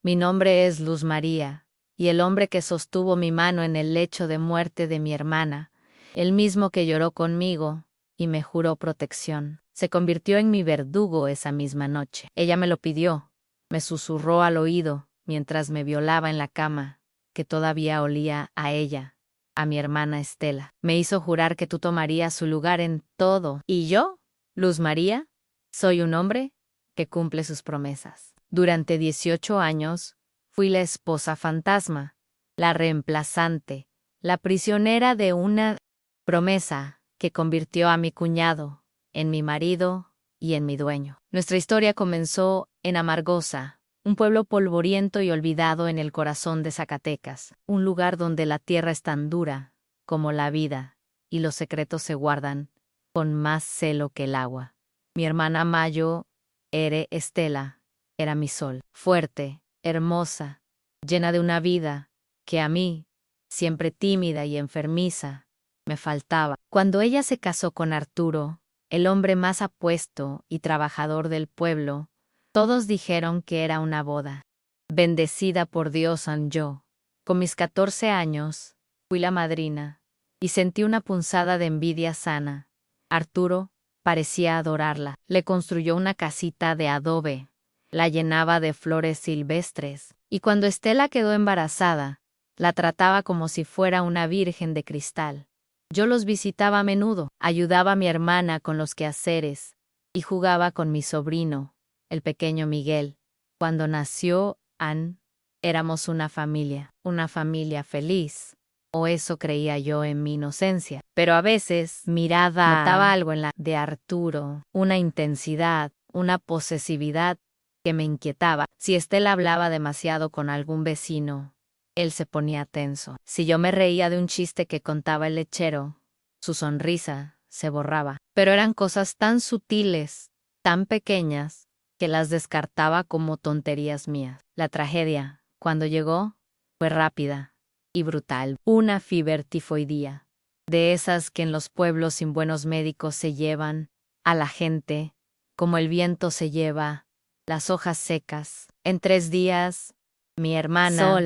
Mi nombre es Luz María, y el hombre que sostuvo mi mano en el lecho de muerte de mi hermana, el mismo que lloró conmigo y me juró protección, se convirtió en mi verdugo esa misma noche. Ella me lo pidió, me susurró al oído mientras me violaba en la cama, que todavía olía a ella, a mi hermana Estela. Me hizo jurar que tú tomarías su lugar en todo. ¿Y yo, Luz María? Soy un hombre que cumple sus promesas. Durante 18 años, fui la esposa fantasma, la reemplazante, la prisionera de una promesa que convirtió a mi cuñado en mi marido y en mi dueño. Nuestra historia comenzó en Amargosa, un pueblo polvoriento y olvidado en el corazón de Zacatecas, un lugar donde la tierra es tan dura como la vida y los secretos se guardan con más celo que el agua. Mi hermana Mayo, Estela, era mi sol, fuerte, hermosa, llena de una vida que a mí, siempre tímida y enfermiza, me faltaba. Cuando ella se casó con Arturo, el hombre más apuesto y trabajador del pueblo, todos dijeron que era una boda. Bendecida por Dios yo, con mis 14 años, fui la madrina, y sentí una punzada de envidia sana. Arturo parecía adorarla. Le construyó una casita de adobe, la llenaba de flores silvestres, y cuando Estela quedó embarazada, la trataba como si fuera una virgen de cristal. Yo los visitaba a menudo, ayudaba a mi hermana con los quehaceres, y jugaba con mi sobrino, el pequeño Miguel. Cuando nació Ann, éramos una familia feliz. O eso creía yo en mi inocencia. Pero a veces notaba algo en la de Arturo, una intensidad, una posesividad que me inquietaba. Si Estela hablaba demasiado con algún vecino, él se ponía tenso. Si yo me reía de un chiste que contaba el lechero, su sonrisa se borraba. Pero eran cosas tan sutiles, tan pequeñas, que las descartaba como tonterías mías. La tragedia, cuando llegó, fue rápida y brutal. Una fiebre tifoidea, de esas que en los pueblos sin buenos médicos se llevan a la gente, como el viento se lleva las hojas secas. En 3 días, mi hermana,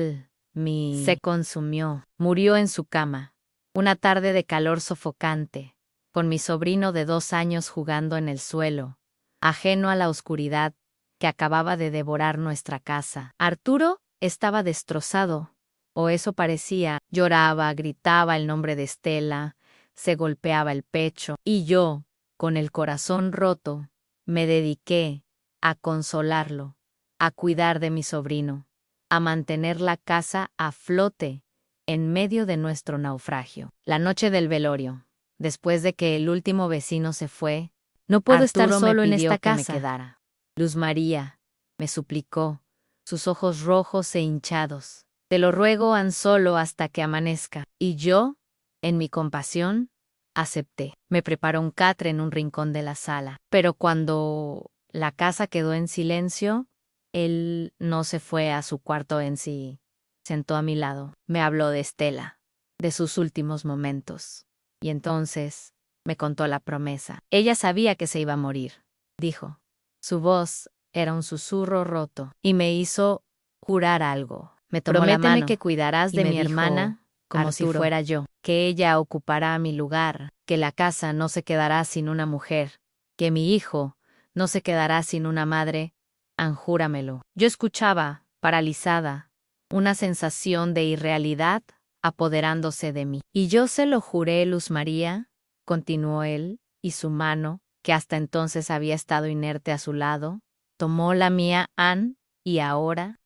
se consumió, murió en su cama. Una tarde de calor sofocante, con mi sobrino de 2 años jugando en el suelo, ajeno a la oscuridad que acababa de devorar nuestra casa. Arturo estaba destrozado, o eso parecía. Lloraba, gritaba el nombre de Estela, se golpeaba el pecho, y yo, con el corazón roto, me dediqué a consolarlo, a cuidar de mi sobrino, a mantener la casa a flote en medio de nuestro naufragio. La noche del velorio, después de que el último vecino se fue, no puedo estar solo en esta casa. Me quedara. Luz María, me suplicó, sus ojos rojos e hinchados. Te lo ruego solo hasta que amanezca. Y yo, en mi compasión, acepté. Me preparó un catre en un rincón de la sala. Pero cuando la casa quedó en silencio, él no se fue a su cuarto en sí. Sentó a mi lado. Me habló de Estela, de sus últimos momentos. Y entonces me contó la promesa. Ella sabía que se iba a morir, dijo. Su voz era un susurro roto y me hizo jurar algo. Me tomó la mano. Que cuidarás de mi hermana como si fuera yo, que ella ocupará mi lugar, que la casa no se quedará sin una mujer, que mi hijo no se quedará sin una madre. Júramelo. Yo escuchaba, paralizada, una sensación de irrealidad apoderándose de mí. Y yo se lo juré, Luz María, continuó él, y su mano, que hasta entonces había estado inerte a su lado, tomó la mía, Ann, y ahora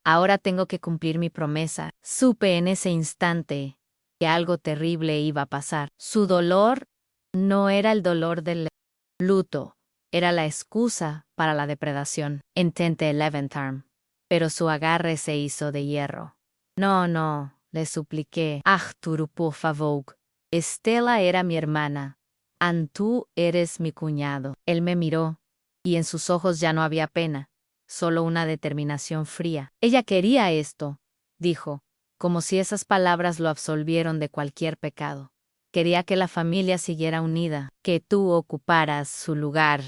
tengo que cumplir mi promesa. Supe en ese instante que algo terrible iba a pasar. Su dolor no era el dolor del luto, era la excusa para la depredación. Intenté el Leventarm, pero su agarre se hizo de hierro. No, le supliqué. Arturo, por favor. Estela era mi hermana. Ann, tú eres mi cuñado. Él me miró, y en sus ojos ya no había pena, solo una determinación fría. Ella quería esto, dijo, como si esas palabras lo absolvieron de cualquier pecado. Quería que la familia siguiera unida, que tú ocuparas su lugar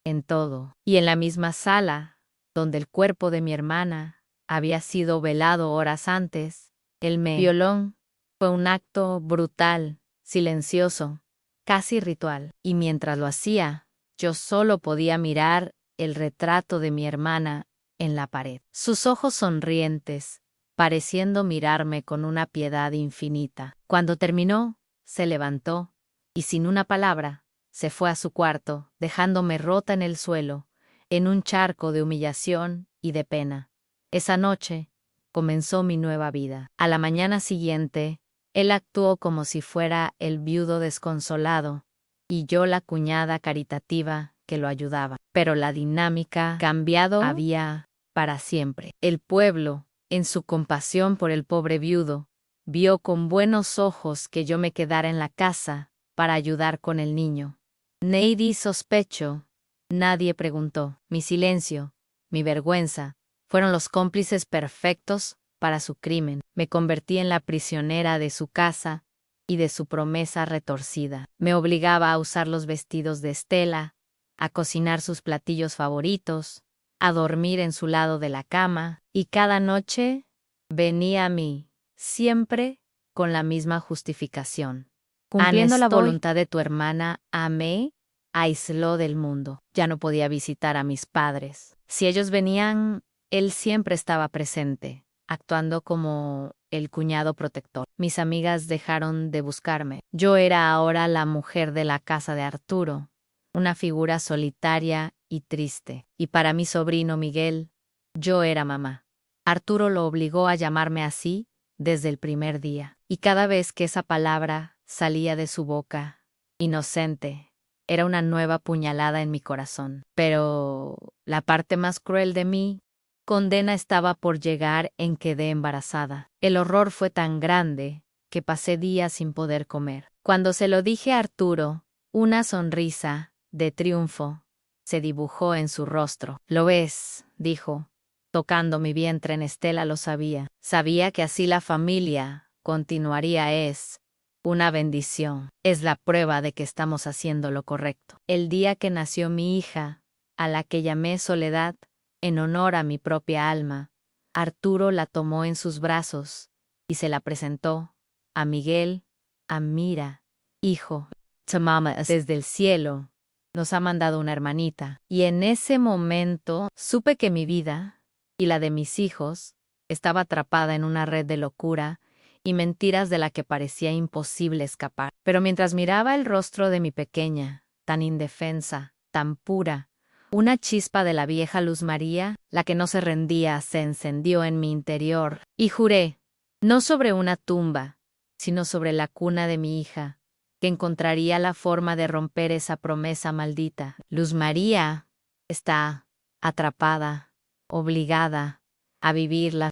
en todo. Y en la misma sala, donde el cuerpo de mi hermana había sido velado horas antes. El violón fue un acto brutal, silencioso, casi ritual. Y mientras lo hacía, yo solo podía mirar el retrato de mi hermana en la pared. Sus ojos sonrientes, pareciendo mirarme con una piedad infinita. Cuando terminó, se levantó, y sin una palabra, se fue a su cuarto, dejándome rota en el suelo, en un charco de humillación y de pena. Esa noche comenzó mi nueva vida. A la mañana siguiente, él actuó como si fuera el viudo desconsolado, y yo la cuñada caritativa que lo ayudaba. Pero la dinámica cambiado había para siempre. El pueblo, en su compasión por el pobre viudo, vio con buenos ojos que yo me quedara en la casa para ayudar con el niño. Nadie sospechó, nadie preguntó. Mi silencio, mi vergüenza, fueron los cómplices perfectos para su crimen. Me convertí en la prisionera de su casa y de su promesa retorcida. Me obligaba a usar los vestidos de Estela, a cocinar sus platillos favoritos, a dormir en su lado de la cama, y cada noche venía a mí, siempre con la misma justificación. Cumpliendo la voluntad de tu hermana, me aisló del mundo. Ya no podía visitar a mis padres. Si ellos venían, él siempre estaba presente, actuando como el cuñado protector. Mis amigas dejaron de buscarme. Yo era ahora la mujer de la casa de Arturo, una figura solitaria y triste. Y para mi sobrino Miguel, yo era mamá. Arturo lo obligó a llamarme así desde el primer día. Y cada vez que esa palabra salía de su boca, inocente, era una nueva puñalada en mi corazón. Pero la parte más cruel de mí, condena estaba por llegar en que quedé embarazada. El horror fue tan grande que pasé días sin poder comer. Cuando se lo dije a Arturo, una sonrisa de triunfo se dibujó en su rostro. ¿Lo ves?, dijo, tocando mi vientre. En Estela lo sabía. Sabía que así la familia continuaría. Es una bendición. Es la prueba de que estamos haciendo lo correcto. El día que nació mi hija, a la que llamé Soledad, en honor a mi propia alma, Arturo la tomó en sus brazos y se la presentó a Miguel, a Mira. Hijo, tu mamá desde el cielo nos ha mandado una hermanita. Y en ese momento supe que mi vida y la de mis hijos estaba atrapada en una red de locura y mentiras de la que parecía imposible escapar. Pero mientras miraba el rostro de mi pequeña, tan indefensa, tan pura, una chispa de la vieja Luz María, la que no se rendía, se encendió en mi interior, y juré, no sobre una tumba, sino sobre la cuna de mi hija, que encontraría la forma de romper esa promesa maldita. Luz María está atrapada, obligada a vivir la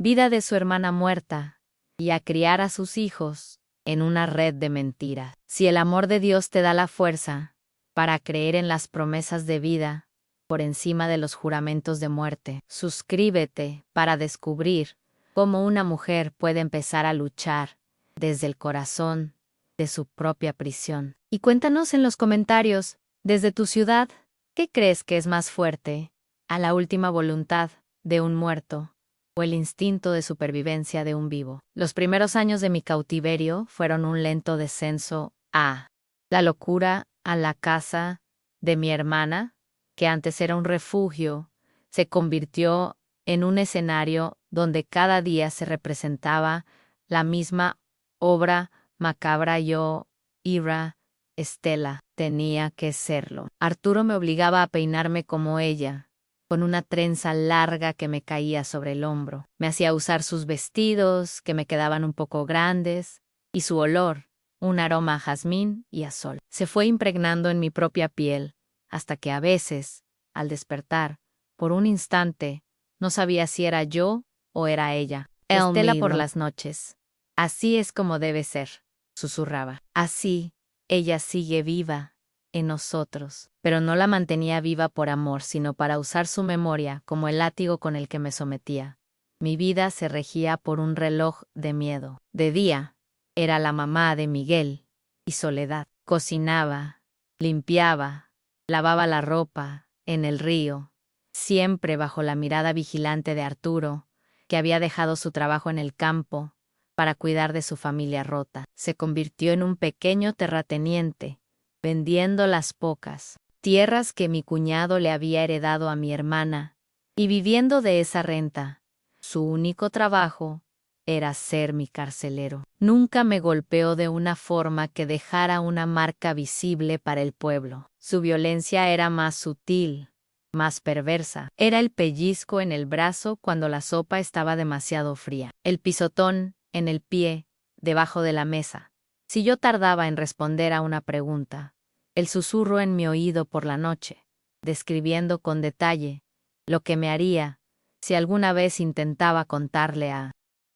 vida de su hermana muerta y a criar a sus hijos en una red de mentiras. Si el amor de Dios te da la fuerza para creer en las promesas de vida por encima de los juramentos de muerte, suscríbete para descubrir cómo una mujer puede empezar a luchar desde el corazón de su propia prisión. Y cuéntanos en los comentarios, desde tu ciudad, ¿qué crees que es más fuerte? ¿A la última voluntad de un muerto o el instinto de supervivencia de un vivo? Los primeros años de mi cautiverio fueron un lento descenso a la locura, a la casa de mi hermana, que antes era un refugio, se convirtió en un escenario donde cada día se representaba la misma obra macabra. Yo, Ira, Estela, tenía que serlo. Arturo me obligaba a peinarme como ella, con una trenza larga que me caía sobre el hombro. Me hacía usar sus vestidos, que me quedaban un poco grandes, y su olor, un aroma a jazmín y a sol, se fue impregnando en mi propia piel, hasta que a veces, al despertar, por un instante, no sabía si era yo o era ella. Estela por las noches. Así es como debe ser, susurraba. Así, ella sigue viva en nosotros. Pero no la mantenía viva por amor, sino para usar su memoria como el látigo con el que me sometía. Mi vida se regía por un reloj de miedo. De día, era la mamá de Miguel y Soledad. Cocinaba, limpiaba, lavaba la ropa en el río, siempre bajo la mirada vigilante de Arturo, que había dejado su trabajo en el campo para cuidar de su familia rota. Se convirtió en un pequeño terrateniente, vendiendo las pocas tierras que mi cuñado le había heredado a mi hermana, y viviendo de esa renta. Su único trabajo era ser mi carcelero. Nunca me golpeó de una forma que dejara una marca visible para el pueblo. Su violencia era más sutil, más perversa. Era el pellizco en el brazo cuando la sopa estaba demasiado fría, el pisotón en el pie, debajo de la mesa. Si yo tardaba en responder a una pregunta, el susurro en mi oído por la noche, describiendo con detalle lo que me haría si alguna vez intentaba contarle a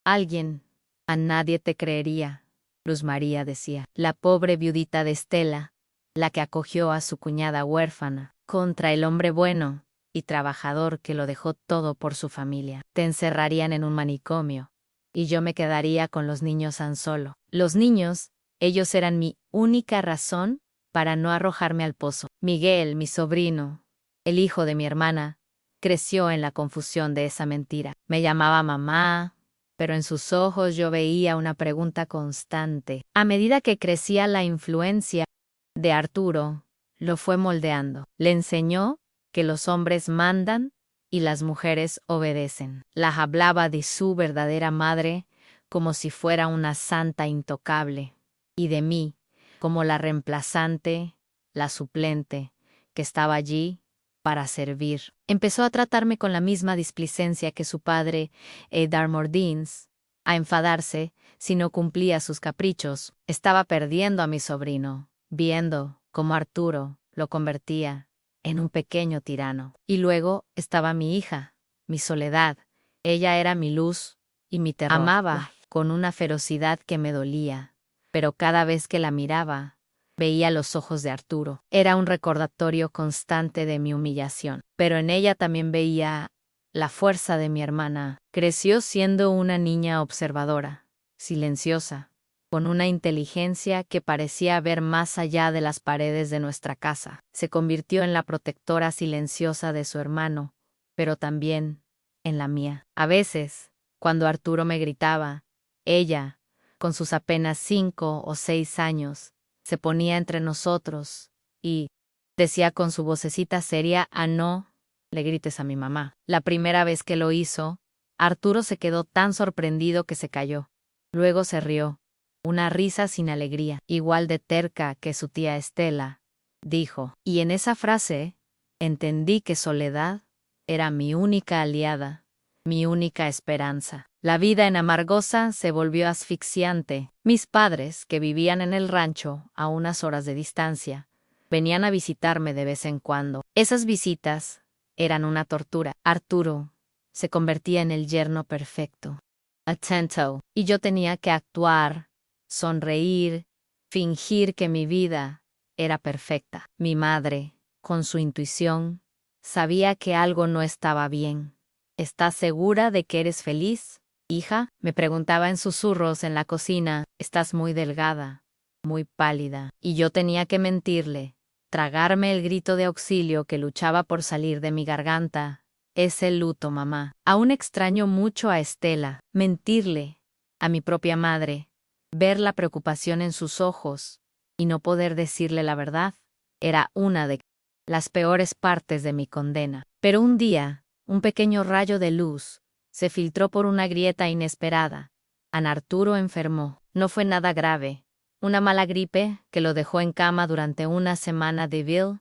alguien. A nadie te creería, Luz María decía. La pobre viudita de Estela, la que acogió a su cuñada huérfana, contra el hombre bueno y trabajador que lo dejó todo por su familia. Te encerrarían en un manicomio, y yo me quedaría con los niños tan solo. Los niños, ellos eran mi única razón para no arrojarme al pozo. Miguel, mi sobrino, el hijo de mi hermana, creció en la confusión de esa mentira. Me llamaba mamá, pero en sus ojos yo veía una pregunta constante. A medida que crecía, la influencia de Arturo lo fue moldeando. Le enseñó que los hombres mandan y las mujeres obedecen. Las hablaba de su verdadera madre como si fuera una santa intocable, y de mí como la reemplazante, la suplente, que estaba allí para servir. Empezó a tratarme con la misma displicencia que su padre, Darmordins, a enfadarse si no cumplía sus caprichos. Estaba perdiendo a mi sobrino, viendo cómo Arturo lo convertía en un pequeño tirano. Y luego estaba mi hija, mi Soledad. Ella era mi luz y mi terror. Amaba con una ferocidad que me dolía, pero cada vez que la miraba, veía los ojos de Arturo. Era un recordatorio constante de mi humillación, pero en ella también veía la fuerza de mi hermana. Creció siendo una niña observadora, silenciosa, con una inteligencia que parecía ver más allá de las paredes de nuestra casa. Se convirtió en la protectora silenciosa de su hermano, pero también en la mía. A veces, cuando Arturo me gritaba, ella, con sus apenas 5 o 6 años, se ponía entre nosotros y decía con su vocecita seria: no le grites a mi mamá. La primera vez que lo hizo, Arturo se quedó tan sorprendido que se calló. Luego se rió, una risa sin alegría, igual de terca que su tía Estela, dijo. Y en esa frase, entendí que Soledad era mi única aliada, mi única esperanza. La vida en Amargosa se volvió asfixiante. Mis padres, que vivían en el rancho a unas horas de distancia, venían a visitarme de vez en cuando. Esas visitas eran una tortura. Arturo se convertía en el yerno perfecto, atento, y yo tenía que actuar, sonreír, fingir que mi vida era perfecta. Mi madre, con su intuición, sabía que algo no estaba bien. ¿Estás segura de que eres feliz, hija?, me preguntaba en susurros en la cocina. Estás muy delgada, muy pálida. Y yo tenía que mentirle, tragarme el grito de auxilio que luchaba por salir de mi garganta. Es el luto, mamá. Aún extraño mucho a Estela. Mentirle a mi propia madre, ver la preocupación en sus ojos y no poder decirle la verdad, era una de las peores partes de mi condena. Pero un día, un pequeño rayo de luz se filtró por una grieta inesperada. Arturo enfermó. No fue nada grave. Una mala gripe que lo dejó en cama durante una semana de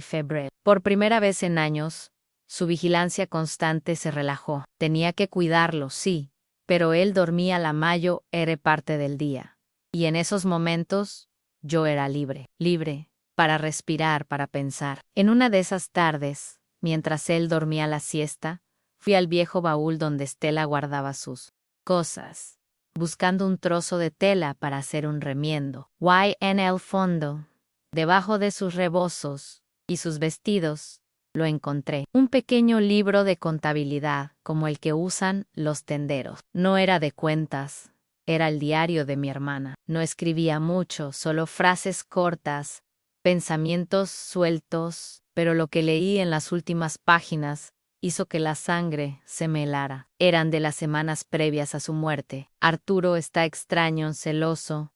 fiebre. Por primera vez en años, su vigilancia constante se relajó. Tenía que cuidarlo, sí, pero él dormía la mayor parte del día. Y en esos momentos, yo era libre. Libre para respirar, para pensar. En una de esas tardes, mientras él dormía la siesta, fui al viejo baúl donde Estela guardaba sus cosas, buscando un trozo de tela para hacer un remiendo. En el fondo, debajo de sus rebozos y sus vestidos, lo encontré. Un pequeño libro de contabilidad, como el que usan los tenderos. No era de cuentas, era el diario de mi hermana. No escribía mucho, solo frases cortas, pensamientos sueltos, pero lo que leí en las últimas páginas hizo que la sangre se me helara. Eran de las semanas previas a su muerte. Arturo está extraño, celoso,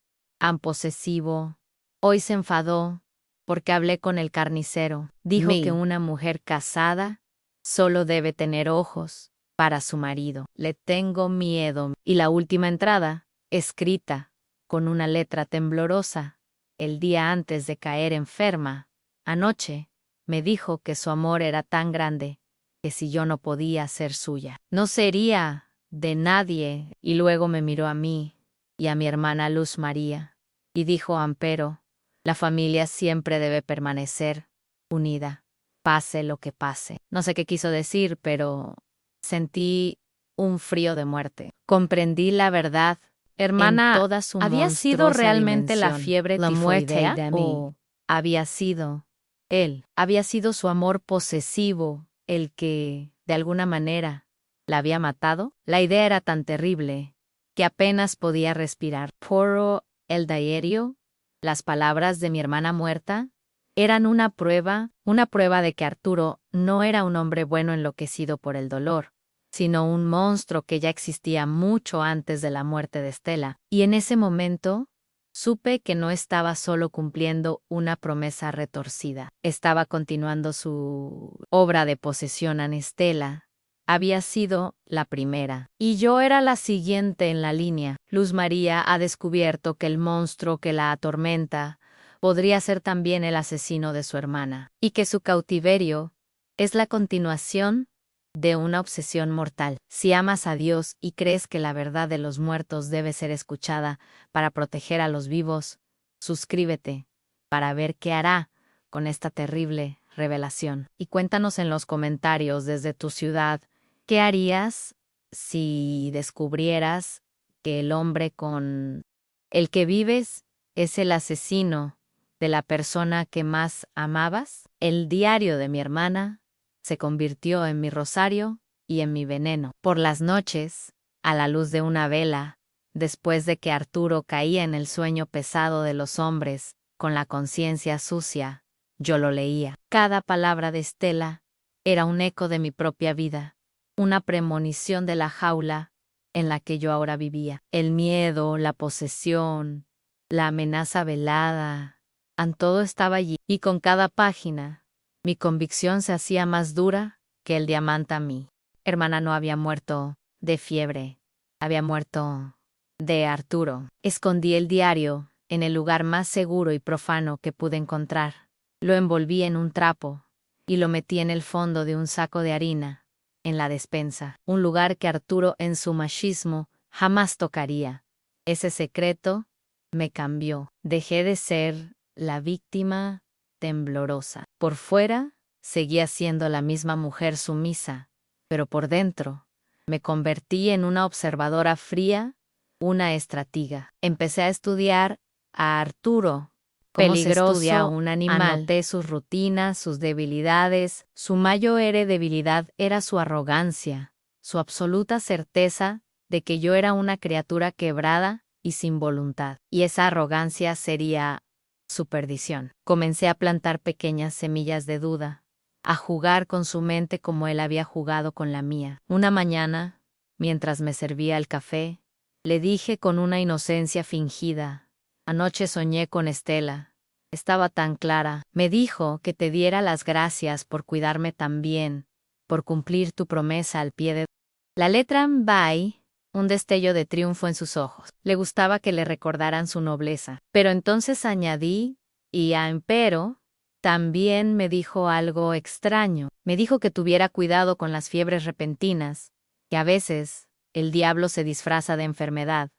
posesivo. Hoy se enfadó porque hablé con el carnicero. Dijo que una mujer casada solo debe tener ojos para su marido. Le tengo miedo. Y la última entrada, escrita con una letra temblorosa, el día antes de caer enferma, anoche, me dijo que su amor era tan grande que si yo no podía ser suya, no sería de nadie. Y luego me miró a mí y a mi hermana Luz María y dijo: Ampero, la familia siempre debe permanecer unida, pase lo que pase. No sé qué quiso decir, pero sentí un frío de muerte. Comprendí la verdad. Hermana, En toda su ¿había sido monstruosa realmente la dimensión, fiebre la muerte tifoidea de mí. o había sido él? Había sido su amor posesivo el que, de alguna manera, la había matado. La idea era tan terrible que apenas podía respirar. Poro el diario, las palabras de mi hermana muerta, eran una prueba de que Arturo no era un hombre bueno enloquecido por el dolor, sino un monstruo que ya existía mucho antes de la muerte de Estela. Y en ese momento, supe que no estaba solo cumpliendo una promesa retorcida, estaba continuando su obra de posesión a Estela. Había sido la primera, y yo era la siguiente en la línea. Luz María ha descubierto que el monstruo que la atormenta podría ser también el asesino de su hermana, y que su cautiverio es la continuación de una obsesión mortal. Si amas a Dios y crees que la verdad de los muertos debe ser escuchada para proteger a los vivos, suscríbete para ver qué hará con esta terrible revelación. Y cuéntanos en los comentarios desde tu ciudad, ¿qué harías si descubrieras que el hombre con el que vives es el asesino de la persona que más amabas? El diario de mi hermana se convirtió en mi rosario y en mi veneno. Por las noches, a la luz de una vela, después de que Arturo caía en el sueño pesado de los hombres, con la conciencia sucia, yo lo leía. Cada palabra de Estela era un eco de mi propia vida, una premonición de la jaula en la que yo ahora vivía. El miedo, la posesión, la amenaza velada, todo estaba allí, y con cada página, mi convicción se hacía más dura que el diamante a mí. Hermana no había muerto de fiebre, había muerto de Arturo. Escondí el diario en el lugar más seguro y profano que pude encontrar. Lo envolví en un trapo y lo metí en el fondo de un saco de harina, en la despensa, un lugar que Arturo en su machismo jamás tocaría. Ese secreto me cambió. Dejé de ser la víctima temblorosa. Por fuera, seguía siendo la misma mujer sumisa, pero por dentro, me convertí en una observadora fría, una estratega. Empecé a estudiar a Arturo. Cómo se estudia a un animal. Anoté sus rutinas, sus debilidades. Su mayor debilidad era su arrogancia, su absoluta certeza de que yo era una criatura quebrada y sin voluntad. Y esa arrogancia sería su perdición. Comencé a plantar pequeñas semillas de duda, a jugar con su mente como él había jugado con la mía. Una mañana, mientras me servía el café, le dije con una inocencia fingida: anoche soñé con Estela. Estaba tan clara. Me dijo que te diera las gracias por cuidarme tan bien, por cumplir tu promesa al pie de... La letra Bye, un destello de triunfo en sus ojos. Le gustaba que le recordaran su nobleza. Pero entonces añadí, y a empero, también me dijo algo extraño. Me dijo que tuviera cuidado con las fiebres repentinas, que a veces el diablo se disfraza de enfermedad.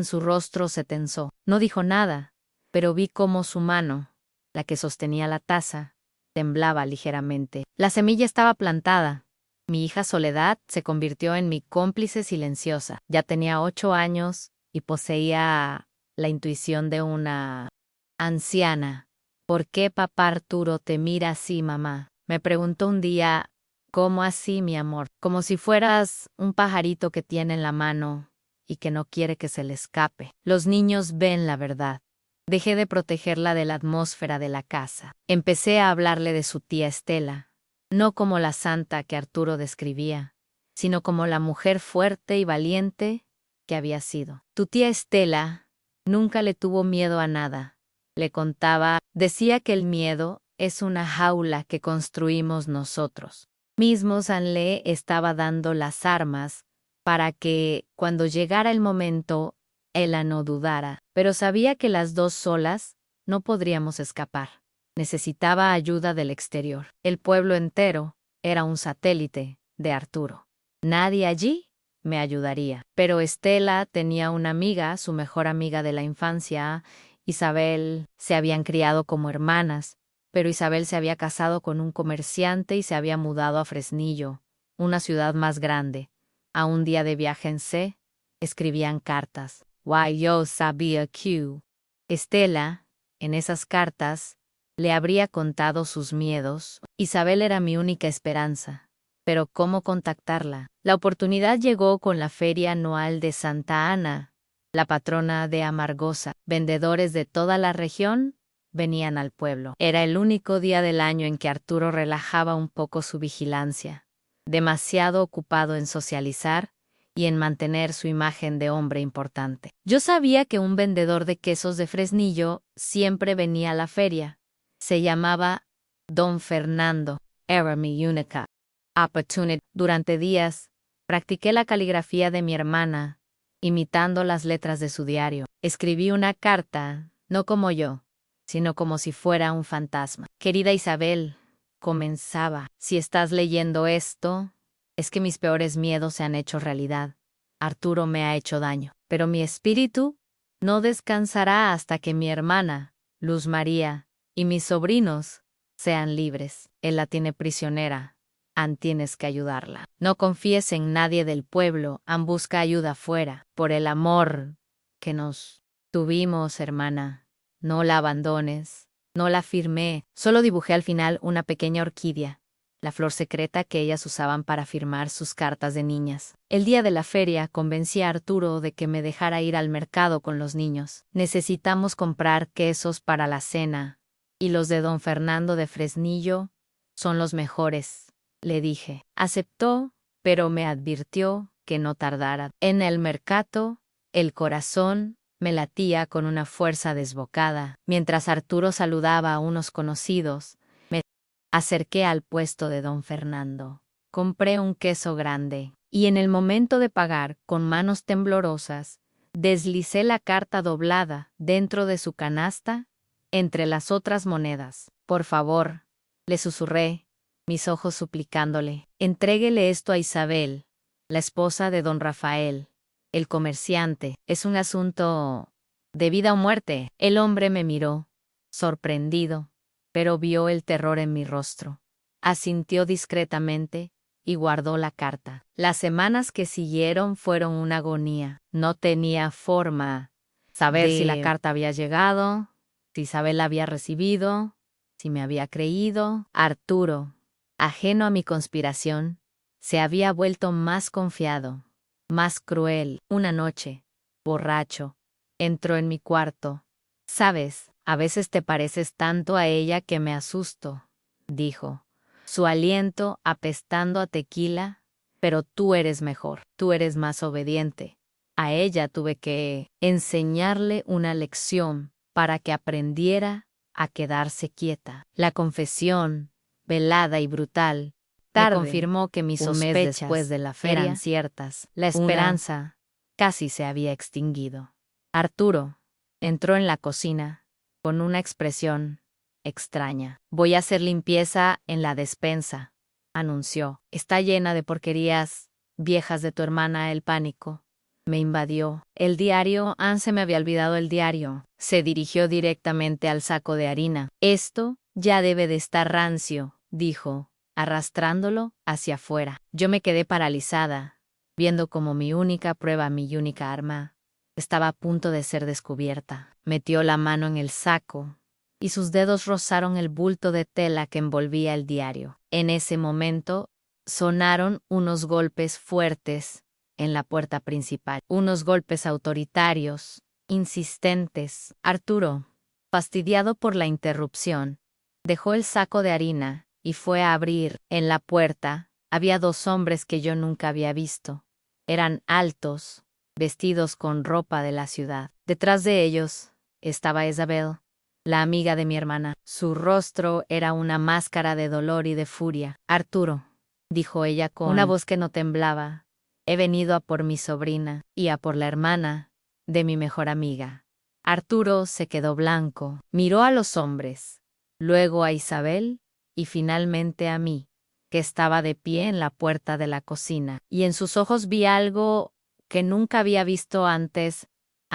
Su rostro se tensó. No dijo nada, pero vi cómo su mano, la que sostenía la taza, temblaba ligeramente. La semilla estaba plantada. Mi hija Soledad se convirtió en mi cómplice silenciosa. Ya tenía 8 años y poseía la intuición de una anciana. ¿Por qué papá Arturo te mira así, mamá? Me preguntó un día. ¿Cómo así, mi amor? Como si fueras un pajarito que tiene en la mano y que no quiere que se le escape. Los niños ven la verdad. Dejé de protegerla de la atmósfera de la casa. Empecé a hablarle de su tía Estela, no como la santa que Arturo describía, sino como la mujer fuerte y valiente que había sido. Tu tía Estela nunca le tuvo miedo a nada. Le contaba, decía que el miedo es una jaula que construimos nosotros. Mismo Sanlé estaba dando las armas para que, cuando llegara el momento, ella no dudara, pero sabía que las dos solas no podríamos escapar. Necesitaba ayuda del exterior. El pueblo entero era un satélite de Arturo. Nadie allí me ayudaría. Pero Estela tenía una amiga, su mejor amiga de la infancia, Isabel. Se habían criado como hermanas, pero Isabel se había casado con un comerciante y se había mudado a Fresnillo, una ciudad más grande. A un día de viaje en C, escribían cartas. Why yo sabía que Estela, en esas cartas, le habría contado sus miedos. Isabel era mi única esperanza. Pero ¿cómo contactarla? La oportunidad llegó con la feria anual de Santa Ana, la patrona de Amargosa. Vendedores de toda la región venían al pueblo. Era el único día del año en que Arturo relajaba un poco su vigilancia, demasiado ocupado en socializar y en mantener su imagen de hombre importante. Yo sabía que un vendedor de quesos de Fresnillo siempre venía a la feria. Se llamaba Don Fernando. Era mi única opportunidad. Durante días, practiqué la caligrafía de mi hermana, imitando las letras de su diario. Escribí una carta, no como yo, sino como si fuera un fantasma. Querida Isabel, comenzaba, si estás leyendo esto, es que mis peores miedos se han hecho realidad. Arturo me ha hecho daño, pero mi espíritu no descansará hasta que mi hermana, Luz María, y mis sobrinos sean libres. Él la tiene prisionera. Tienes que ayudarla. No confíes en nadie del pueblo, busca ayuda afuera. Por el amor que nos tuvimos, hermana, no la abandones. No la firmé, solo dibujé al final una pequeña orquídea, la flor secreta que ellas usaban para firmar sus cartas de niñas. El día de la feria convencí a Arturo de que me dejara ir al mercado con los niños. Necesitamos comprar quesos para la cena, y los de don Fernando de Fresnillo son los mejores, le dije. Aceptó, pero me advirtió que no tardara. En el mercado, el corazón me latía con una fuerza desbocada. Mientras Arturo saludaba a unos conocidos, me acerqué al puesto de don Fernando. Compré un queso grande, y en el momento de pagar, con manos temblorosas, deslicé la carta doblada dentro de su canasta, entre las otras monedas. Por favor, le susurré, mis ojos suplicándole, entréguele esto a Isabel, la esposa de don Rafael, el comerciante. Es un asunto de vida o muerte. El hombre me miró, sorprendido, pero vio el terror en mi rostro. Asintió discretamente y guardó la carta. Las semanas que siguieron fueron una agonía. No tenía forma saber si la carta había llegado, si Isabel la había recibido, si me había creído. Arturo, ajeno a mi conspiración, se había vuelto más confiado, más cruel. Una noche, borracho, entró en mi cuarto. Sabes, a veces te pareces tanto a ella que me asusto, dijo, su aliento apestando a tequila, pero tú eres mejor, tú eres más obediente. A ella tuve que enseñarle una lección para que aprendiera a quedarse quieta. La confesión, velada y brutal, me confirmó que mis sospechas después de la feria eran ciertas. La esperanza casi se había extinguido. Arturo entró en la cocina con una expresión extraña. Voy a hacer limpieza en la despensa, anunció. Está llena de porquerías viejas de tu hermana. El pánico me invadió. El diario, se me había olvidado el diario. Se dirigió directamente al saco de harina. Esto ya debe de estar rancio, dijo, arrastrándolo hacia afuera. Yo me quedé paralizada, viendo como mi única prueba, mi única arma, estaba a punto de ser descubierta. Metió la mano en el saco, y sus dedos rozaron el bulto de tela que envolvía el diario. En ese momento, sonaron unos golpes fuertes en la puerta principal. Unos golpes autoritarios, insistentes. Arturo, fastidiado por la interrupción, dejó el saco de harina y fue a abrir. En la puerta había 2 hombres que yo nunca había visto. Eran altos, vestidos con ropa de la ciudad. Detrás de ellos estaba Isabel, la amiga de mi hermana. Su rostro era una máscara de dolor y de furia. Arturo, dijo ella con una voz que no temblaba, he venido a por mi sobrina y a por la hermana de mi mejor amiga. Arturo se quedó blanco, miró a los hombres, luego a Isabel y finalmente a mí, que estaba de pie en la puerta de la cocina, y en sus ojos vi algo que nunca había visto antes,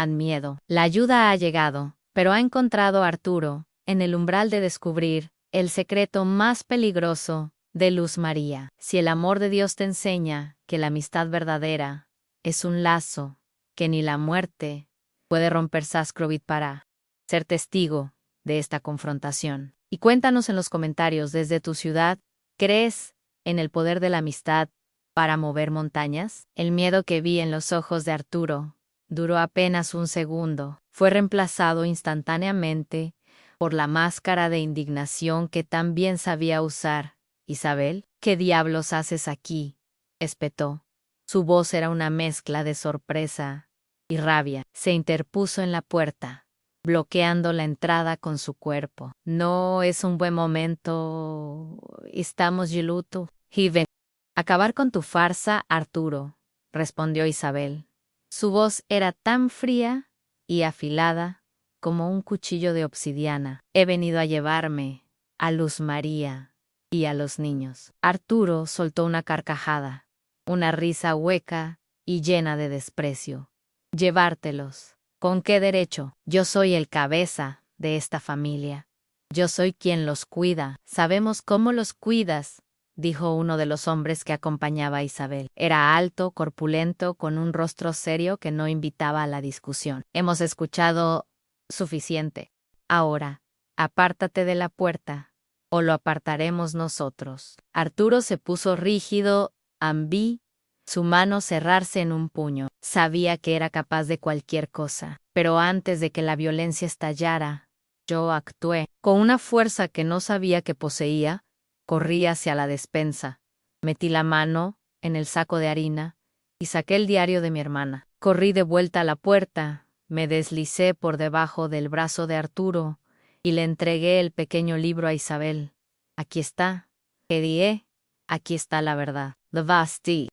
miedo. La ayuda ha llegado, pero ha encontrado a Arturo, en el umbral de descubrir el secreto más peligroso de Luz María. Si el amor de Dios te enseña que la amistad verdadera es un lazo que ni la muerte puede romper, Sascrovit, para ser testigo de esta confrontación. Y cuéntanos en los comentarios desde tu ciudad, ¿crees en el poder de la amistad para mover montañas? El miedo que vi en los ojos de Arturo duró apenas un segundo. Fue reemplazado instantáneamente por la máscara de indignación que tan bien sabía usar. Isabel, ¿qué diablos haces aquí?, espetó. Su voz era una mezcla de sorpresa y rabia. Se interpuso en la puerta, bloqueando la entrada con su cuerpo. No es un buen momento. Estamos de luto. Ven. Acabar con tu farsa, Arturo, respondió Isabel. Su voz era tan fría y afilada como un cuchillo de obsidiana. He venido a llevarme a Luz María y a los niños. Arturo soltó una carcajada, una risa hueca y llena de desprecio. Llevártelos. ¿Con qué derecho? Yo soy el cabeza de esta familia. Yo soy quien los cuida. Sabemos cómo los cuidas, dijo uno de los hombres que acompañaba a Isabel. Era alto, corpulento, con un rostro serio que no invitaba a la discusión. Hemos escuchado suficiente. Ahora, apártate de la puerta, o lo apartaremos nosotros. Arturo se puso rígido, vi su mano cerrarse en un puño. Sabía que era capaz de cualquier cosa, pero antes de que la violencia estallara, yo actué. Con una fuerza que no sabía que poseía, corrí hacia la despensa, metí la mano en el saco de harina y saqué el diario de mi hermana. Corrí de vuelta a la puerta, me deslicé por debajo del brazo de Arturo y le entregué el pequeño libro a Isabel. Aquí está, Edie, aquí está la verdad. The Vasti.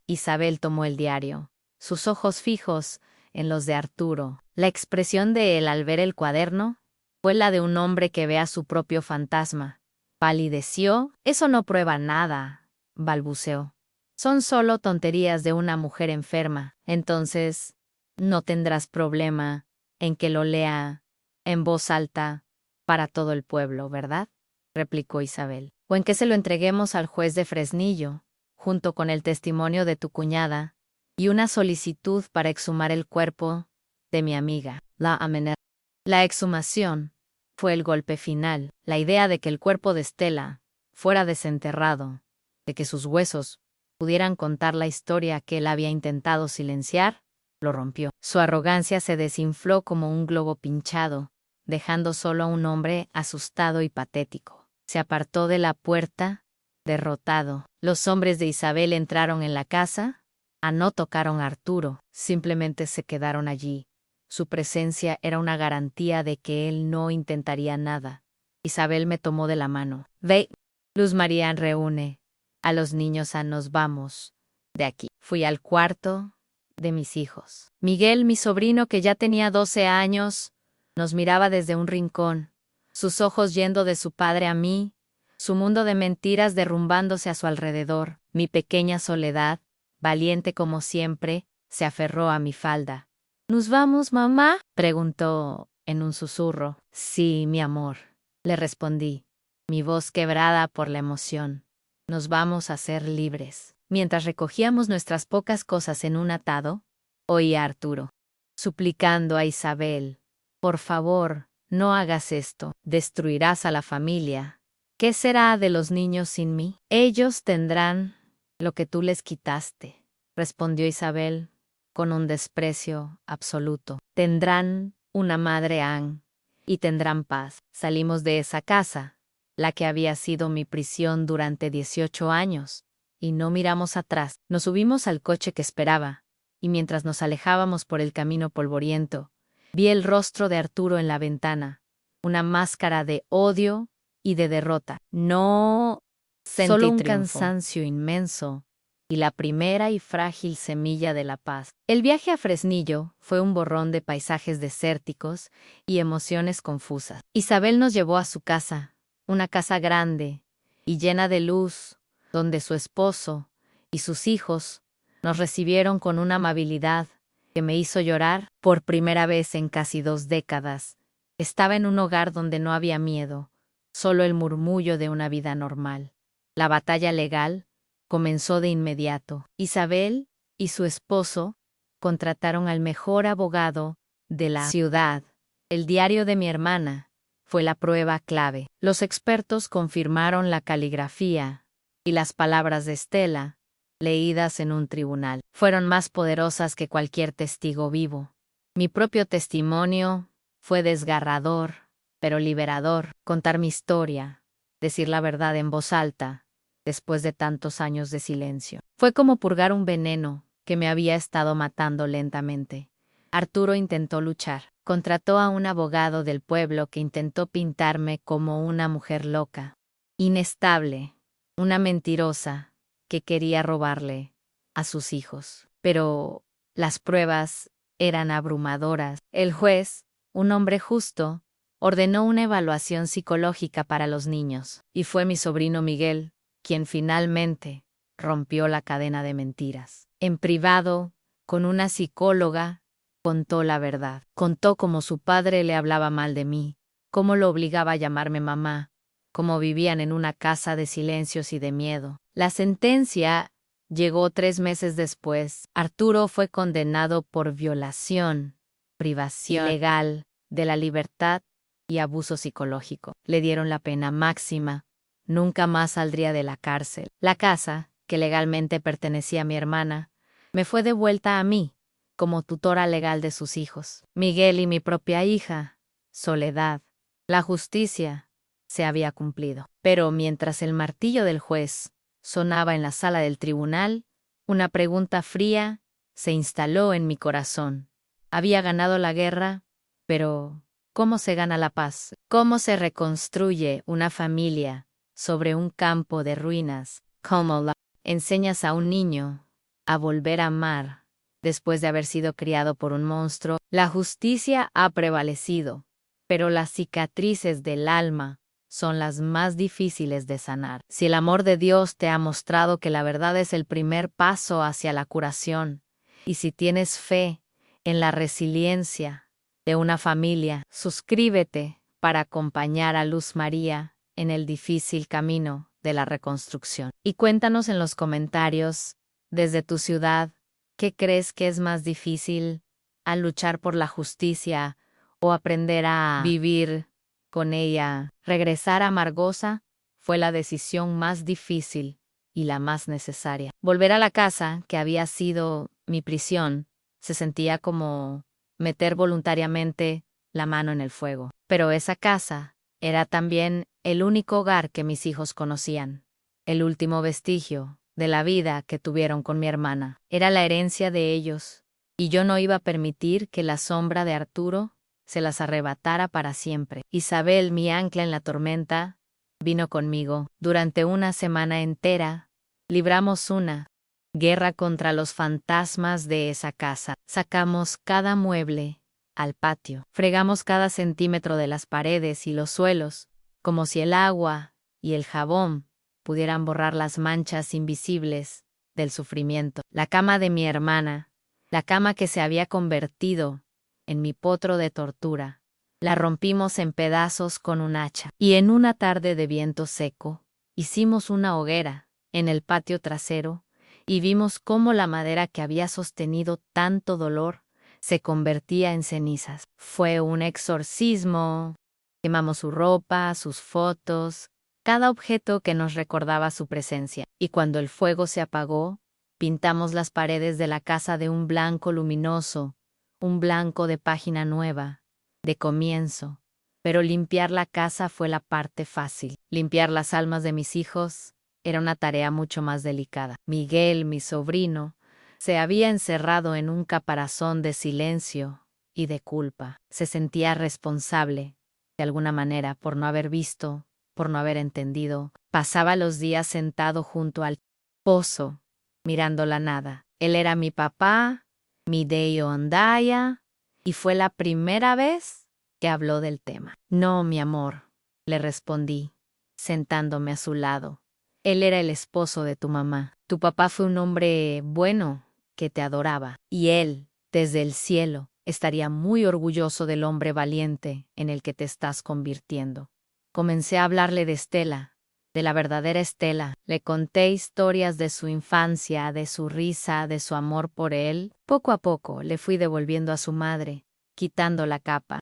Isabel tomó el diario, sus ojos fijos en los de Arturo. La expresión de él al ver el cuaderno fue la de un hombre que ve a su propio fantasma. Palideció. Eso no prueba nada, balbuceó. Son solo tonterías de una mujer enferma. Entonces, no tendrás problema en que lo lea en voz alta para todo el pueblo, ¿verdad?, replicó Isabel. O en que se lo entreguemos al juez de Fresnillo, junto con el testimonio de tu cuñada y una solicitud para exhumar el cuerpo de mi amiga, la amenaza. La exhumación fue el golpe final. La idea de que el cuerpo de Stella fuera desenterrado, de que sus huesos pudieran contar la historia que él había intentado silenciar, lo rompió. Su arrogancia se desinfló como un globo pinchado, dejando solo a un hombre asustado y patético. Se apartó de la puerta, derrotado. Los hombres de Isabel entraron en la casa, no tocaron a Arturo, simplemente se quedaron allí. Su presencia era una garantía de que él no intentaría nada. Isabel me tomó de la mano. Ve, Luz María, reúne a los niños, nos vamos de aquí. Fui al cuarto de mis hijos. Miguel, mi sobrino, que ya tenía 12 años, nos miraba desde un rincón, sus ojos yendo de su padre a mí, su mundo de mentiras derrumbándose a su alrededor. Mi pequeña Soledad, valiente como siempre, se aferró a mi falda. ¿Nos vamos, mamá?, preguntó en un susurro. Sí, mi amor, le respondí, mi voz quebrada por la emoción. Nos vamos a ser libres. Mientras recogíamos nuestras pocas cosas en un atado, oí a Arturo suplicando a Isabel: por favor, no hagas esto, destruirás a la familia. ¿Qué será de los niños sin mí? Ellos tendrán lo que tú les quitaste, respondió Isabel con un desprecio absoluto. Tendrán una madre, Anne, y tendrán paz. Salimos de esa casa la que había sido mi prisión durante 18 años, y no miramos atrás. Nos subimos al coche que esperaba, y mientras nos alejábamos por el camino polvoriento, vi el rostro de Arturo en la ventana, una máscara de odio y de derrota. No, solo un cansancio inmenso y la primera y frágil semilla de la paz. El viaje a Fresnillo fue un borrón de paisajes desérticos y emociones confusas. Isabel nos llevó a su casa, una casa grande y llena de luz, donde su esposo y sus hijos nos recibieron con una amabilidad que me hizo llorar por primera vez en casi 2 décadas. Estaba en un hogar donde no había miedo, solo el murmullo de una vida normal. La batalla legal comenzó de inmediato. Isabel y su esposo contrataron al mejor abogado de la ciudad. El diario de mi hermana fue la prueba clave. Los expertos confirmaron la caligrafía y las palabras de Estela, leídas en un tribunal, fueron más poderosas que cualquier testigo vivo. Mi propio testimonio fue desgarrador, pero liberador. Contar mi historia, decir la verdad en voz alta, después de tantos años de silencio. Fue como purgar un veneno que me había estado matando lentamente. Arturo intentó luchar. Contrató a un abogado del pueblo que intentó pintarme como una mujer loca, inestable, una mentirosa que quería robarle a sus hijos. Pero las pruebas eran abrumadoras. El juez, un hombre justo, ordenó una evaluación psicológica para los niños, y fue mi sobrino Miguel quien finalmente rompió la cadena de mentiras. En privado, con una psicóloga, contó la verdad. Contó cómo su padre le hablaba mal de mí, cómo lo obligaba a llamarme mamá, cómo vivían en una casa de silencios y de miedo. La sentencia llegó 3 meses después. Arturo fue condenado por violación, privación ilegal de la libertad y abuso psicológico. Le dieron la pena máxima. Nunca más saldría de la cárcel. La casa, que legalmente pertenecía a mi hermana, me fue devuelta a mí, como tutora legal de sus hijos, Miguel y mi propia hija, Soledad. La justicia se había cumplido. Pero mientras el martillo del juez sonaba en la sala del tribunal, una pregunta fría se instaló en mi corazón. Había ganado la guerra, pero ¿cómo se gana la paz? ¿Cómo se reconstruye una familia sobre un campo de ruinas? ¿Cómo enseñas a un niño a volver a amar después de haber sido criado por un monstruo? La justicia ha prevalecido, pero las cicatrices del alma son las más difíciles de sanar. Si el amor de Dios te ha mostrado que la verdad es el primer paso hacia la curación, y si tienes fe en la resiliencia de una familia, suscríbete para acompañar a Luz María en el difícil camino de la reconstrucción. Y cuéntanos en los comentarios, desde tu ciudad, ¿qué crees que es más difícil al luchar por la justicia o aprender a vivir con ella? Regresar a Amargosa fue la decisión más difícil y la más necesaria. Volver a la casa, que había sido mi prisión, se sentía como meter voluntariamente la mano en el fuego. Pero esa casa era también el único hogar que mis hijos conocían, el último vestigio de la vida que tuvieron con mi hermana. Era la herencia de ellos, y yo no iba a permitir que la sombra de Arturo se las arrebatara para siempre. Isabel, mi ancla en la tormenta, vino conmigo. Durante una semana entera, libramos una guerra contra los fantasmas de esa casa. Sacamos cada mueble al patio. Fregamos cada centímetro de las paredes y los suelos, como si el agua y el jabón pudieran borrar las manchas invisibles del sufrimiento. La cama de mi hermana, la cama que se había convertido en mi potro de tortura, la rompimos en pedazos con un hacha. Y en una tarde de viento seco, hicimos una hoguera en el patio trasero y vimos cómo la madera que había sostenido tanto dolor se convertía en cenizas. Fue un exorcismo. Quemamos su ropa, sus fotos, cada objeto que nos recordaba su presencia. Y cuando el fuego se apagó, pintamos las paredes de la casa de un blanco luminoso, un blanco de página nueva, de comienzo. Pero limpiar la casa fue la parte fácil. Limpiar las almas de mis hijos era una tarea mucho más delicada. Miguel, mi sobrino, se había encerrado en un caparazón de silencio y de culpa. Se sentía responsable, de alguna manera, por no haber visto, por no haber entendido. Pasaba los días sentado junto al pozo, mirando la nada. Él era mi papá, mi Deo Ondaya, y fue la primera vez que habló del tema. No, mi amor, le respondí, sentándome a su lado. Él era el esposo de tu mamá. Tu papá fue un hombre bueno que te adoraba, y él, desde el cielo, estaría muy orgulloso del hombre valiente en el que te estás convirtiendo. Comencé a hablarle de Estela, de la verdadera Estela. Le conté historias de su infancia, de su risa, de su amor por él. Poco a poco le fui devolviendo a su madre, quitando la capa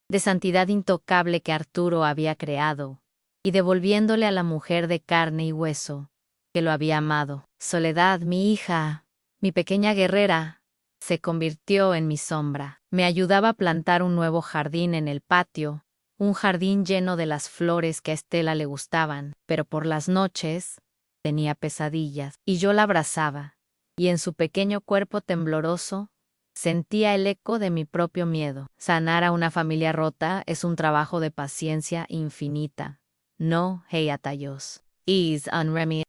de santidad intocable que Arturo había creado, y devolviéndole a la mujer de carne y hueso, que lo había amado. Soledad, mi hija, mi pequeña guerrera, se convirtió en mi sombra. Me ayudaba a plantar un nuevo jardín en el patio, un jardín lleno de las flores que a Estela le gustaban, pero por las noches tenía pesadillas, y yo la abrazaba, y en su pequeño cuerpo tembloroso sentía el eco de mi propio miedo. Sanar a una familia rota es un trabajo de paciencia infinita. No heiatayos. Is unremi.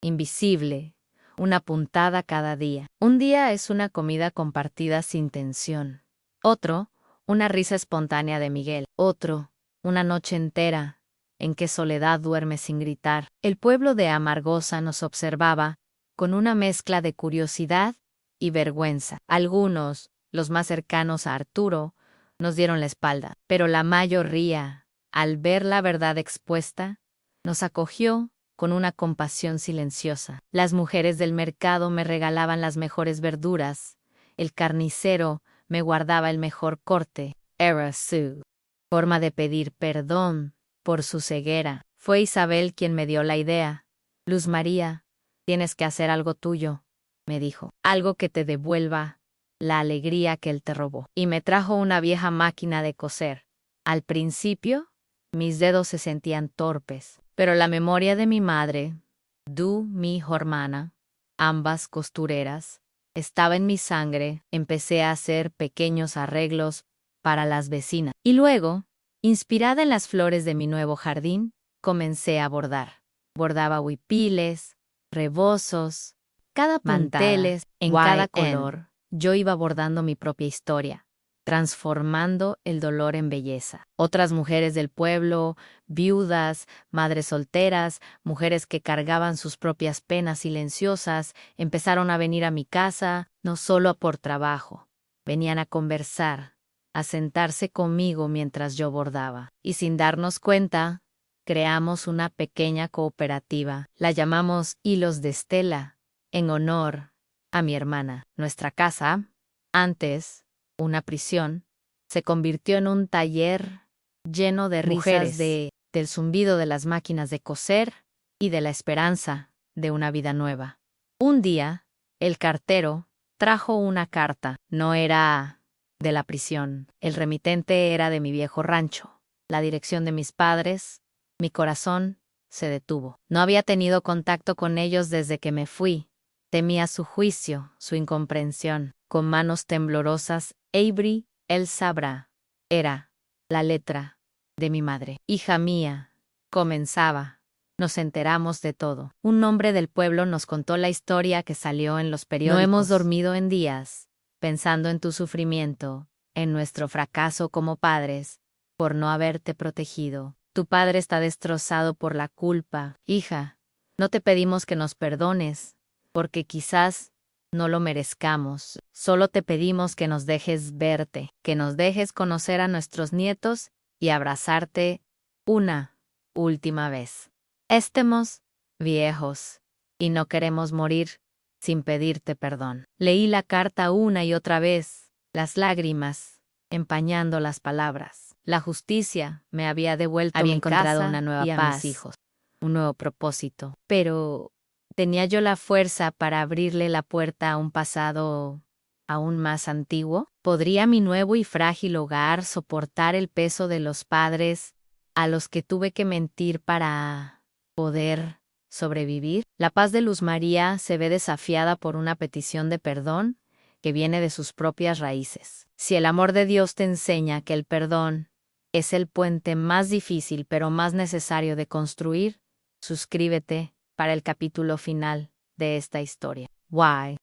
Invisible. Una puntada cada día. Un día es una comida compartida sin tensión. Otro, una risa espontánea de Miguel. Otro, una noche entera, en que Soledad duerme sin gritar. El pueblo de Amargosa nos observaba, con una mezcla de curiosidad y vergüenza. Algunos, los más cercanos a Arturo, nos dieron la espalda, pero la mayoría, al ver la verdad expuesta, nos acogió con una compasión silenciosa. Las mujeres del mercado me regalaban las mejores verduras, el carnicero me guardaba el mejor corte. Era su forma de pedir perdón por su ceguera. Fue Isabel quien me dio la idea. Luz María, tienes que hacer algo tuyo, me dijo, algo que te devuelva la alegría que él te robó. Y me trajo una vieja máquina de coser. Al principio, mis dedos se sentían torpes, pero la memoria de mi madre, mi hermana, ambas costureras, estaba en mi sangre. Empecé a hacer pequeños arreglos para las vecinas. Y luego, inspirada en las flores de mi nuevo jardín, comencé a bordar. Bordaba huipiles, rebozos, cada manteles, en cada color. Yo iba bordando mi propia historia, transformando el dolor en belleza. Otras mujeres del pueblo, viudas, madres solteras, mujeres que cargaban sus propias penas silenciosas, empezaron a venir a mi casa, no solo por trabajo. Venían a conversar, a sentarse conmigo mientras yo bordaba. Y sin darnos cuenta, creamos una pequeña cooperativa. La llamamos Hilos de Estela, en honor a mi hermana. Nuestra casa, antes una prisión, se convirtió en un taller lleno de risas del zumbido de las máquinas de coser y de la esperanza de una vida nueva. Un día, el cartero trajo una carta. No era de la prisión. El remitente era de mi viejo rancho. La dirección de mis padres. Mi corazón se detuvo. No había tenido contacto con ellos desde que me fui. Temía su juicio, su incomprensión. Con manos temblorosas, Avery, él sabrá. Era la letra de mi madre. Hija mía, comenzaba. Nos enteramos de todo. Un hombre del pueblo nos contó la historia que salió en los periódicos. No hemos dormido en días, pensando en tu sufrimiento, en nuestro fracaso como padres, por no haberte protegido. Tu padre está destrozado por la culpa. Hija, no te pedimos que nos perdones, porque quizás no lo merezcamos. Solo te pedimos que nos dejes verte, que nos dejes conocer a nuestros nietos y abrazarte una última vez. Estemos viejos y no queremos morir sin pedirte perdón. Leí la carta una y otra vez, las lágrimas empañando las palabras. La justicia me había devuelto mi encontrado casa una nueva y a paz, mis hijos, un nuevo propósito. Pero ¿tenía yo la fuerza para abrirle la puerta a un pasado aún más antiguo? ¿Podría mi nuevo y frágil hogar soportar el peso de los padres a los que tuve que mentir para poder sobrevivir? La paz de Luz María se ve desafiada por una petición de perdón que viene de sus propias raíces. Si el amor de Dios te enseña que el perdón es el puente más difícil pero más necesario de construir, suscríbete para el capítulo final de esta historia. Why?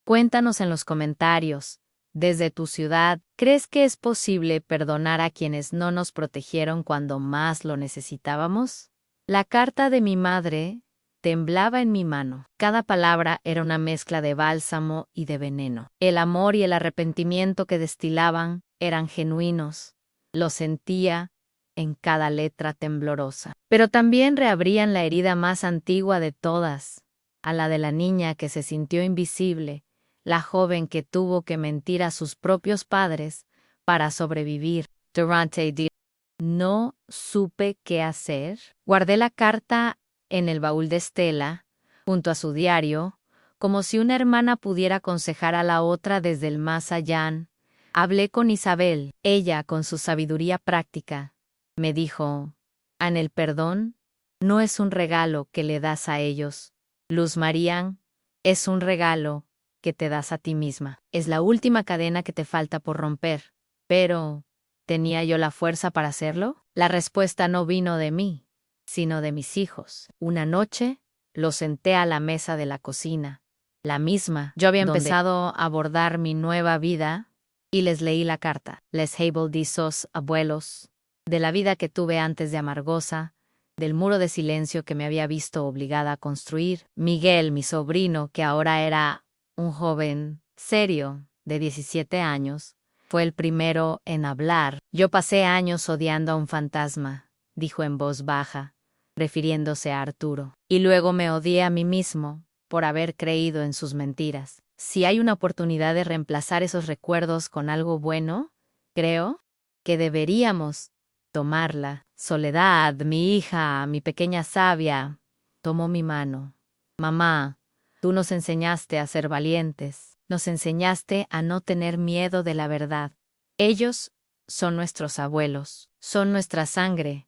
Cuéntanos en los comentarios. Desde tu ciudad, ¿crees que es posible perdonar a quienes no nos protegieron cuando más lo necesitábamos? La carta de mi madre temblaba en mi mano. Cada palabra era una mezcla de bálsamo y de veneno. El amor y el arrepentimiento que destilaban eran genuinos. Lo sentía en cada letra temblorosa. Pero también reabrían la herida más antigua de todas, a la de la niña que se sintió invisible, la joven que tuvo que mentir a sus propios padres para sobrevivir. Durante días no supe qué hacer. Guardé la carta en el baúl de Estela, junto a su diario, como si una hermana pudiera aconsejar a la otra desde el más allá. Hablé con Isabel. Ella, con su sabiduría práctica, me dijo: An, el perdón no es un regalo que le das a ellos, Luz María, es un regalo que te das a ti misma. Es la última cadena que te falta por romper. Pero, ¿tenía yo la fuerza para hacerlo? La respuesta no vino de mí, sino de mis hijos. Una noche, los senté a la mesa de la cocina, la misma. Yo había empezado a abordar mi nueva vida y les leí la carta. Les hablé de sus abuelos, de la vida que tuve antes de Amargosa, del muro de silencio que me había visto obligada a construir. Miguel, mi sobrino, que ahora era un joven serio de 17 años, fue el primero en hablar. Yo pasé años odiando a un fantasma, dijo en voz baja, refiriéndose a Arturo. Y luego me odié a mí mismo por haber creído en sus mentiras. Si hay una oportunidad de reemplazar esos recuerdos con algo bueno, creo que deberíamos tomarla. Soledad, mi hija, mi pequeña sabia, tomó mi mano. Mamá, tú nos enseñaste a ser valientes, nos enseñaste a no tener miedo de la verdad. Ellos son nuestros abuelos, son nuestra sangre,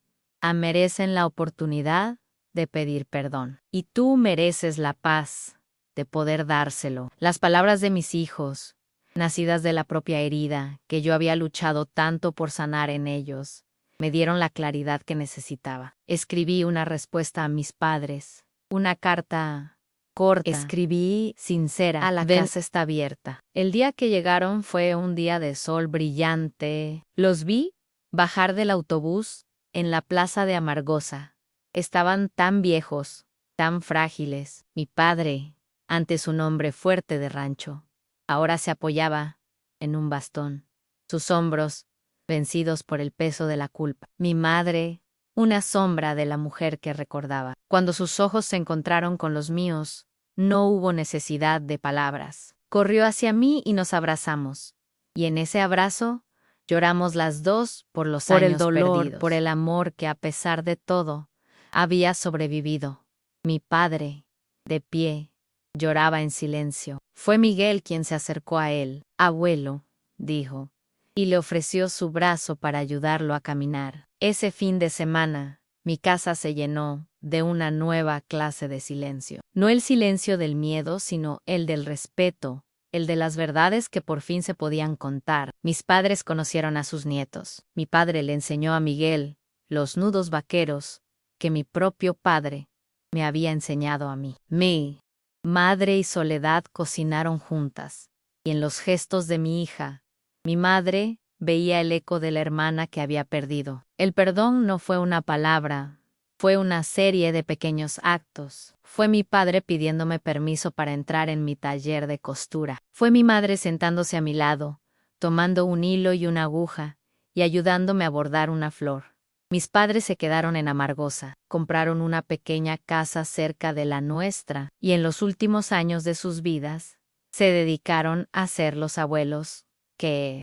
merecen la oportunidad de pedir perdón. Y tú mereces la paz de poder dárselo. Las palabras de mis hijos, nacidas de la propia herida, que yo había luchado tanto por sanar en ellos, me dieron la claridad que necesitaba. Escribí una respuesta a mis padres, una carta corta. Escribí sincera: a la casa está abierta. El día que llegaron fue un día de sol brillante. Los vi bajar del autobús en la plaza de Amargosa. Estaban tan viejos, tan frágiles. Mi padre, antes un hombre fuerte de rancho, ahora se apoyaba en un bastón. Sus hombros vencidos por el peso de la culpa. Mi madre, una sombra de la mujer que recordaba. Cuando sus ojos se encontraron con los míos, no hubo necesidad de palabras. Corrió hacia mí y nos abrazamos. Y en ese abrazo, lloramos las dos por los años perdidos, por el dolor, por el amor que a pesar de todo, había sobrevivido. Mi padre, de pie, lloraba en silencio. Fue Miguel quien se acercó a él. Abuelo, dijo, y le ofreció su brazo para ayudarlo a caminar. Ese fin de semana, mi casa se llenó de una nueva clase de silencio. No el silencio del miedo, sino el del respeto, el de las verdades que por fin se podían contar. Mis padres conocieron a sus nietos. Mi padre le enseñó a Miguel los nudos vaqueros que mi propio padre me había enseñado a mí. Mi madre y Soledad cocinaron juntas, y en los gestos de mi hija, mi madre veía el eco de la hermana que había perdido. El perdón no fue una palabra, fue una serie de pequeños actos. Fue mi padre pidiéndome permiso para entrar en mi taller de costura. Fue mi madre sentándose a mi lado, tomando un hilo y una aguja, y ayudándome a bordar una flor. Mis padres se quedaron en Amargosa, compraron una pequeña casa cerca de la nuestra, y en los últimos años de sus vidas, se dedicaron a ser los abuelos que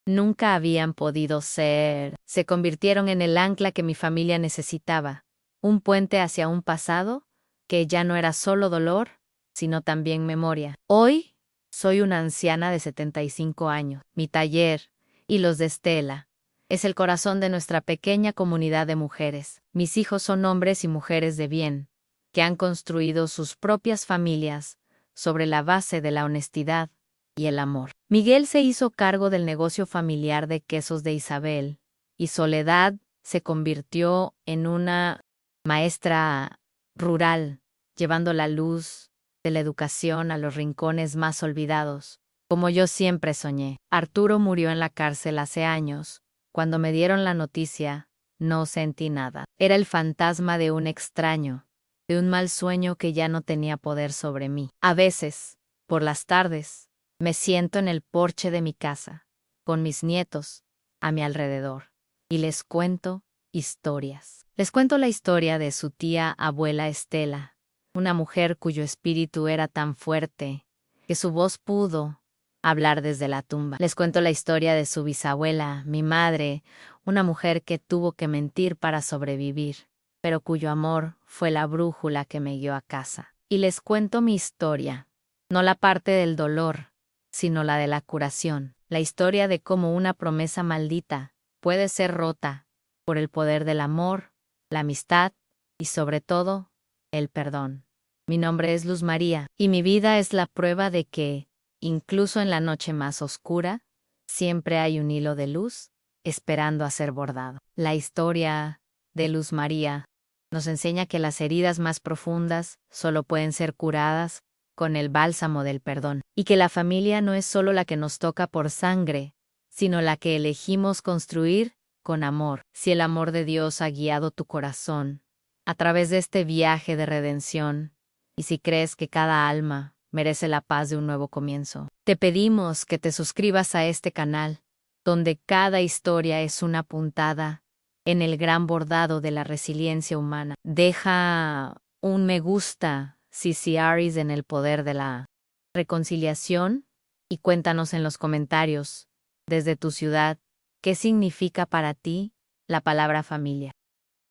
nunca habían podido ser. Se convirtieron en el ancla que mi familia necesitaba, un puente hacia un pasado que ya no era solo dolor, sino también memoria. Hoy, Soy una anciana de 75 años. Mi taller, y los de Estela, es el corazón de nuestra pequeña comunidad de mujeres. Mis hijos son hombres y mujeres de bien, que han construido sus propias familias sobre la base de la honestidad y el amor. Miguel se hizo cargo del negocio familiar de quesos de Isabel, y Soledad se convirtió en una maestra rural, llevando la luz de la educación a los rincones más olvidados, como yo siempre soñé. Arturo murió en la cárcel hace años. Cuando me dieron la noticia, no sentí nada. Era el fantasma de un extraño, de un mal sueño que ya no tenía poder sobre mí. A veces, por las tardes, me siento en el porche de mi casa, con mis nietos a mi alrededor, y les cuento historias. Les cuento la historia de su tía abuela Estela, una mujer cuyo espíritu era tan fuerte que su voz pudo hablar desde la tumba. Les cuento la historia de su bisabuela, mi madre, una mujer que tuvo que mentir para sobrevivir, pero cuyo amor fue la brújula que me guió a casa. Y les cuento mi historia, no la parte del dolor, sino la de la curación, la historia de cómo una promesa maldita puede ser rota por el poder del amor, la amistad y sobre todo, el perdón. Mi nombre es Luz María, y mi vida es la prueba de que, incluso en la noche más oscura, siempre hay un hilo de luz esperando a ser bordado. La historia de Luz María nos enseña que las heridas más profundas solo pueden ser curadas con el bálsamo del perdón, y que la familia no es solo la que nos toca por sangre, sino la que elegimos construir con amor. Si el amor de Dios ha guiado tu corazón a través de este viaje de redención, y si crees que cada alma merece la paz de un nuevo comienzo, te pedimos que te suscribas a este canal, donde cada historia es una puntada en el gran bordado de la resiliencia humana. Deja un me gusta si Aries en el poder de la reconciliación, y cuéntanos en los comentarios, desde tu ciudad, qué significa para ti la palabra familia.